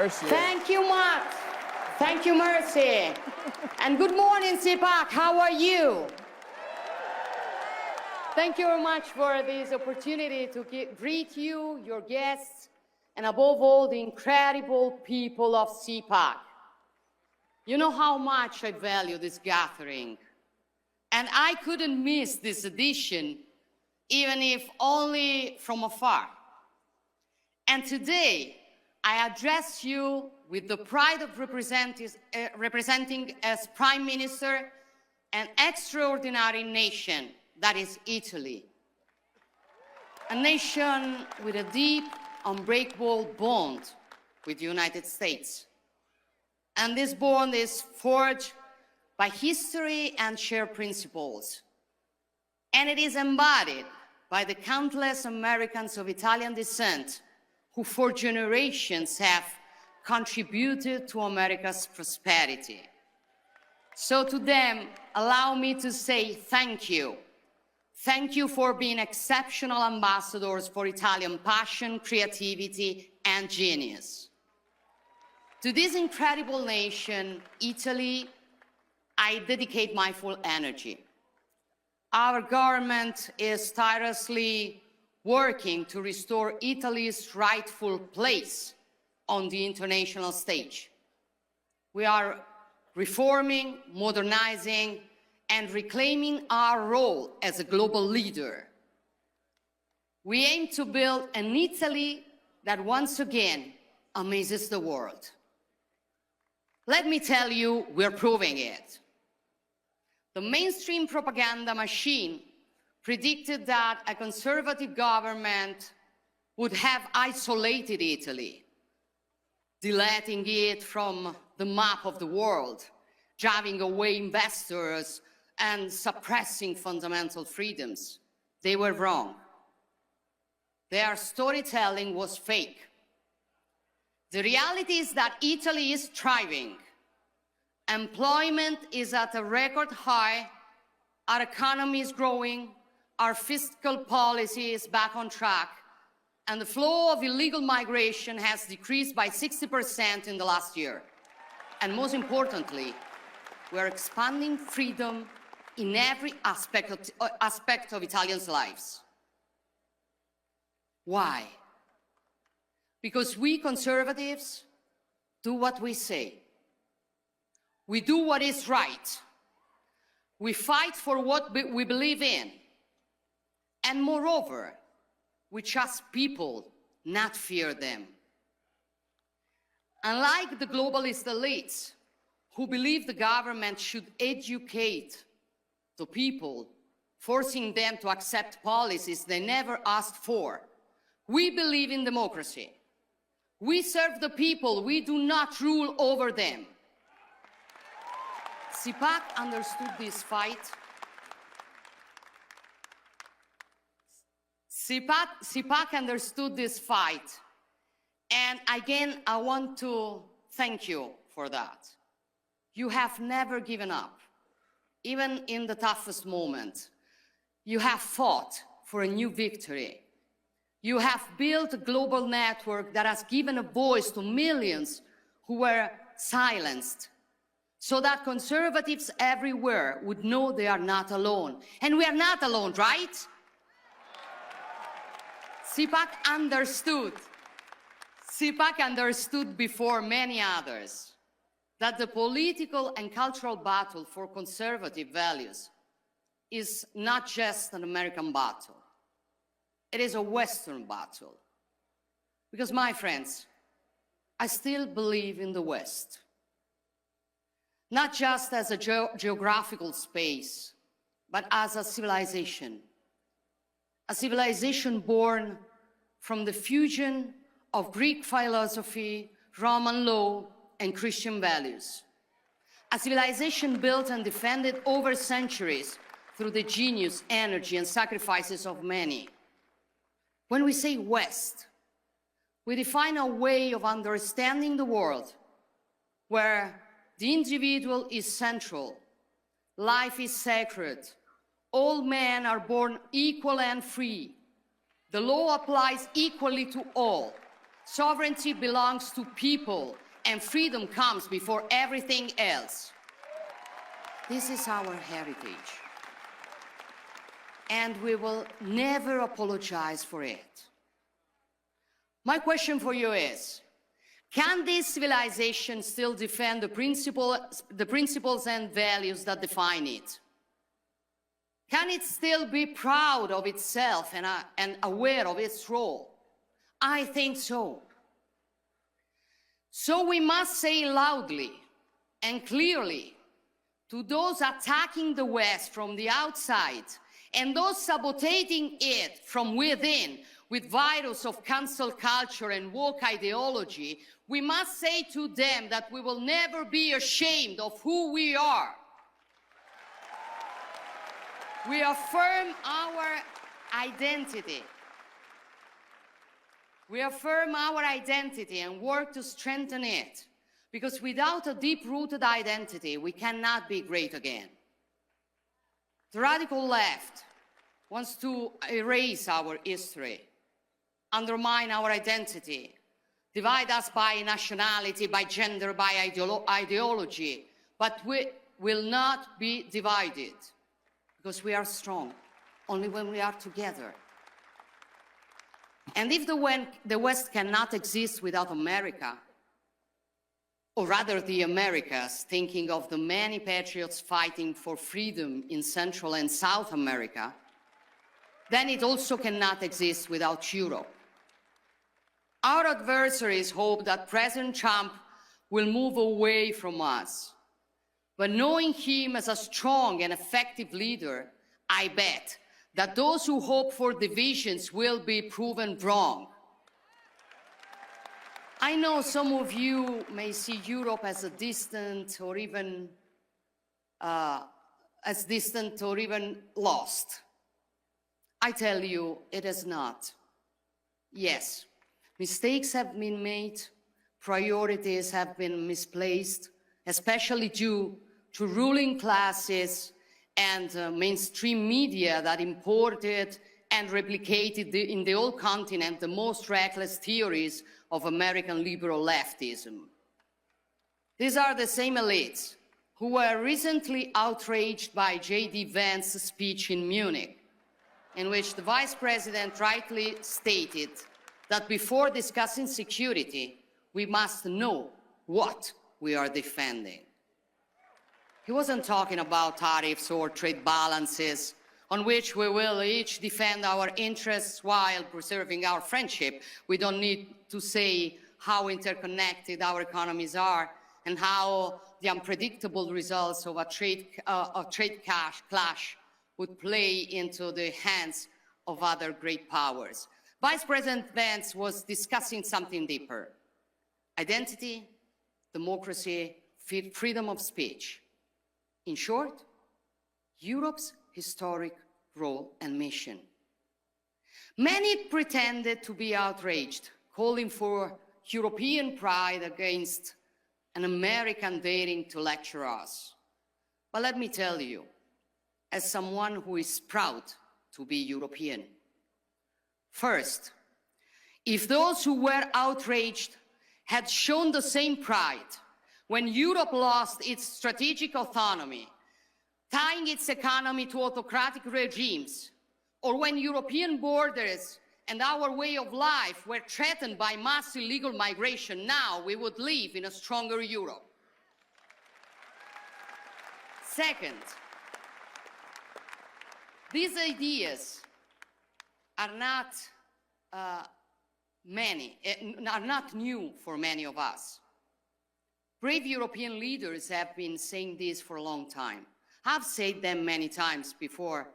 Thank you, Matt. Thank you, Mercy. And good morning, CPAC. How are you? Thank you very much for this opportunity to greet you, your guests, and above all, the incredible people of CPAC. You know how much I value this gathering, and I couldn't miss this edition, even if only from afar. And today, I address you with the pride of representing as Prime Minister an extraordinary nation that is Italy. A nation with a deep, unbreakable bond with the United States. And this bond is forged by history and shared principles. And it is embodied by the countless Americans of Italian descent who for generations have contributed to America's prosperity. So to them, allow me to say thank you. Thank you for being exceptional ambassadors for Italian passion, creativity, and genius. To this incredible nation, Italy, I dedicate my full energy. Our government is tirelessly working to restore Italy's rightful place on the international stage. We are reforming, modernizing, and reclaiming our role as a global leader. We aim to build an Italy that once again amazes the world. Let me tell you, we're proving it. The mainstream propaganda machine predicted that a conservative government would have isolated Italy, deleting it from the map of the world, driving away investors, and suppressing fundamental freedoms. They were wrong. Their storytelling was fake. The reality is that Italy is thriving. Employment is at a record high, our economy is growing, our fiscal policy is back on track, and the flow of illegal migration has decreased by 60% in the last year. And most importantly, we're expanding freedom in every aspect of Italians' lives. Why? Because we conservatives do what we say. We do what is right. We fight for what we believe in. And moreover, we trust people, not fear them. Unlike the globalist elites who believe the government should educate the people, forcing them to accept policies they never asked for, we believe in democracy. We serve the people, we do not rule over them. CPAC understood this fight. CPAC understood this fight. And again, I want to thank you for that. You have never given up, even in the toughest moment. You have fought for a new victory. You have built a global network that has given a voice to millions who were silenced, so that conservatives everywhere would know they are not alone. And we are not alone, right? CPAC understood before many others that the political and cultural battle for conservative values is not just an American battle. It is a Western battle. Because, my friends, I still believe in the West. Not just as a geographical space, but as a civilization. A civilization born from the fusion of Greek philosophy, Roman law, and Christian values. A civilization built and defended over centuries through the genius, energy, and sacrifices of many. When we say West, we define a way of understanding the world where the individual is central, life is sacred, all men are born equal and free, the law applies equally to all, Sovereignty belongs to people, and freedom comes before everything else. This is our heritage, and we will never apologize for it. My question for you is, can this civilization still defend the principles and values that define it? Can it still be proud of itself and aware of its role? I think so. So we must say loudly and clearly to those attacking the West from the outside and those sabotaging it from within with virus of cancel culture and woke ideology, we must say to them that we will never be ashamed of who we are. We affirm our identity. We affirm our identity and work to strengthen it, because without a deep-rooted identity, we cannot be great again. The radical left wants to erase our history, undermine our identity, divide us by nationality, by gender, by ideology, but we will not be divided, because we are strong only when we are together. And if the West cannot exist without America, or rather the Americas, thinking of the many patriots fighting for freedom in Central and South America, then it also cannot exist without Europe. Our adversaries hope that President Trump will move away from us. But knowing him as a strong and effective leader, I bet that those who hope for divisions will be proven wrong. I know some of you may see Europe as a distant or even lost. I tell you, it is not. Yes, mistakes have been made, priorities have been misplaced, especially due to ruling classes and mainstream media that imported and replicated in the whole continent the most reckless theories of American liberal leftism. These are the same elites who were recently outraged by J.D. Vance's speech in Munich, in which the Vice President rightly stated that before discussing security, we must know what we are defending. He wasn't talking about tariffs or trade balances on which we will each defend our interests while preserving our friendship. We don't need to say how interconnected our economies are and how the unpredictable results of a trade clash would play into the hands of other great powers. Vice President Vance was discussing something deeper: identity, democracy, freedom of speech. In short, Europe's historic role and mission. Many pretended to be outraged, calling for European pride against an American daring to lecture us. But let me tell you, as someone who is proud to be European, first, if those who were outraged had shown the same pride when Europe lost its strategic autonomy, tying its economy to autocratic regimes, or when European borders and our way of life were threatened by mass illegal migration, now we would live in a stronger Europe. Second, these ideas are not new for many of us. Brave European leaders have been saying this for a long time. I've said them many times before,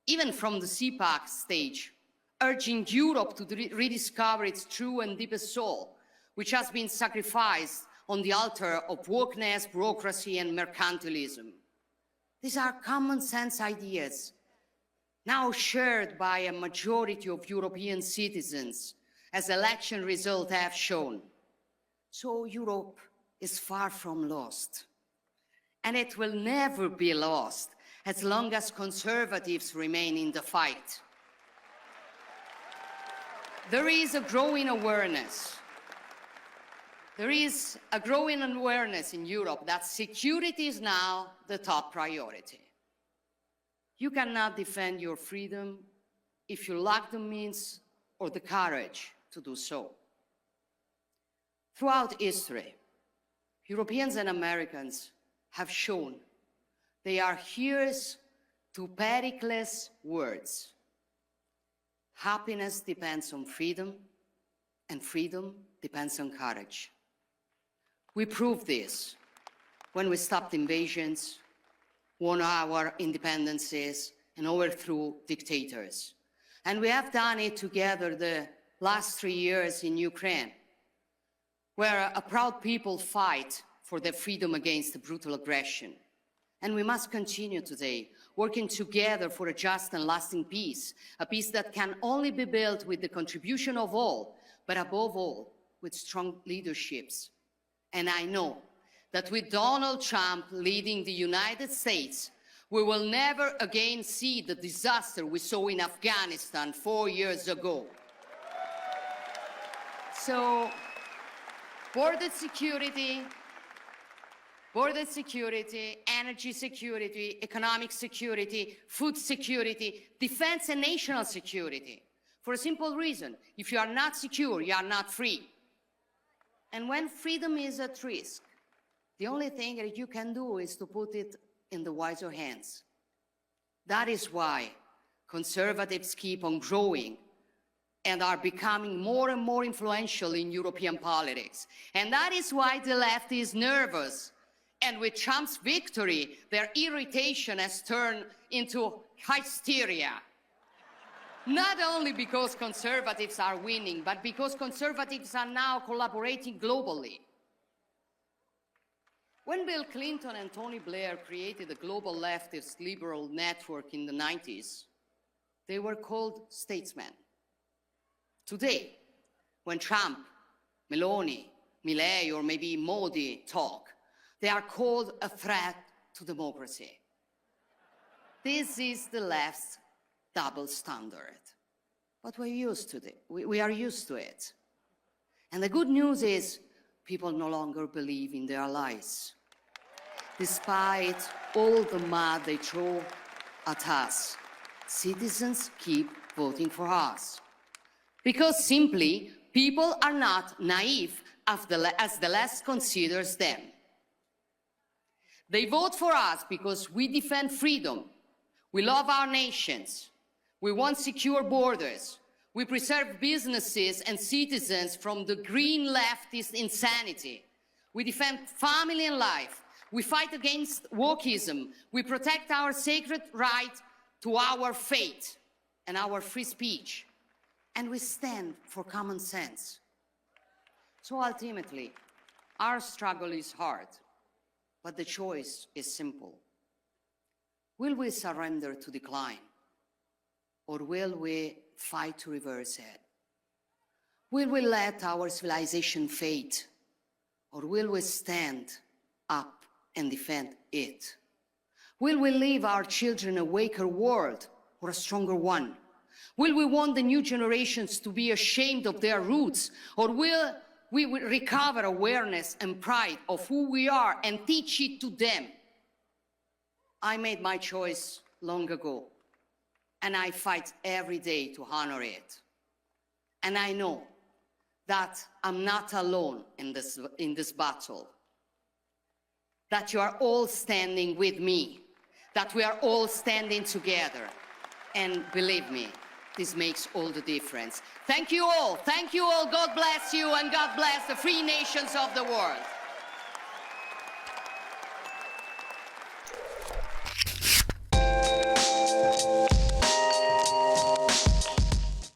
even from the CPAC stage, urging Europe to rediscover its true and deepest soul, which has been sacrificed on the altar of wokeness, bureaucracy, and mercantilism. These are common sense ideas, now shared by a majority of European citizens, as election results have shown. So Europe is far from lost, and it will never be lost as long as conservatives remain in the fight. There is a growing awareness There is a growing awareness in Europe that security is now the top priority. You cannot defend your freedom if you lack the means or the courage to do so. Throughout history, Europeans and Americans have shown they are hearers to Pericles' words. Happiness depends on freedom, and freedom depends on courage. We proved this when we stopped invasions, won our independences, and overthrew dictators. And we have done it together the last 3 years in Ukraine, where a proud people fight for their freedom against the brutal aggression. And we must continue today, working together for a just and lasting peace, a peace that can only be built with the contribution of all, but above all, with strong leaderships. And I know that with Donald Trump leading the United States, we will never again see the disaster we saw in Afghanistan 4 years ago. So, border security, energy security, economic security, food security, defense and national security. For a simple reason, if you are not secure, you are not free. And when freedom is at risk, the only thing that you can do is to put it in the wiser hands. That is why conservatives keep on growing and are becoming more and more influential in European politics. And that is why the left is nervous. And with Trump's victory, their irritation has turned into hysteria. Not only because conservatives are winning, but because conservatives are now collaborating globally. When Bill Clinton and Tony Blair created the global leftist liberal network in the 90s, they were called statesmen. Today, when Trump, Meloni, Milei, or maybe Modi talk, they are called a threat to democracy. This is the left's double standard. But we're used to it. We are used to it. And the good news is people no longer believe in their lies. Despite all the mud they throw at us, citizens keep voting for us. Because simply, people are not naive as the left considers them. They vote for us because we defend freedom. We love our nations. We want secure borders. We preserve businesses and citizens from the green leftist insanity. We defend family and life. We fight against wokeism. We protect our sacred right to our faith and our free speech. And we stand for common sense. So ultimately, our struggle is hard, but the choice is simple. Will we surrender to decline? Or will we fight to reverse it? Will we let our civilization fade? Or will we stand up and defend it? Will we leave our children a weaker world or a stronger one? Will we want the new generations to be ashamed of their roots? Or will we recover awareness and pride of who we are and teach it to them? I made my choice long ago, and I fight every day to honor it. And I know that I'm not alone in this battle, that you are all standing with me, that we are all standing together. And believe me, this makes all the difference. Thank you all. Thank you all. God bless you, and God bless the free nations of the world.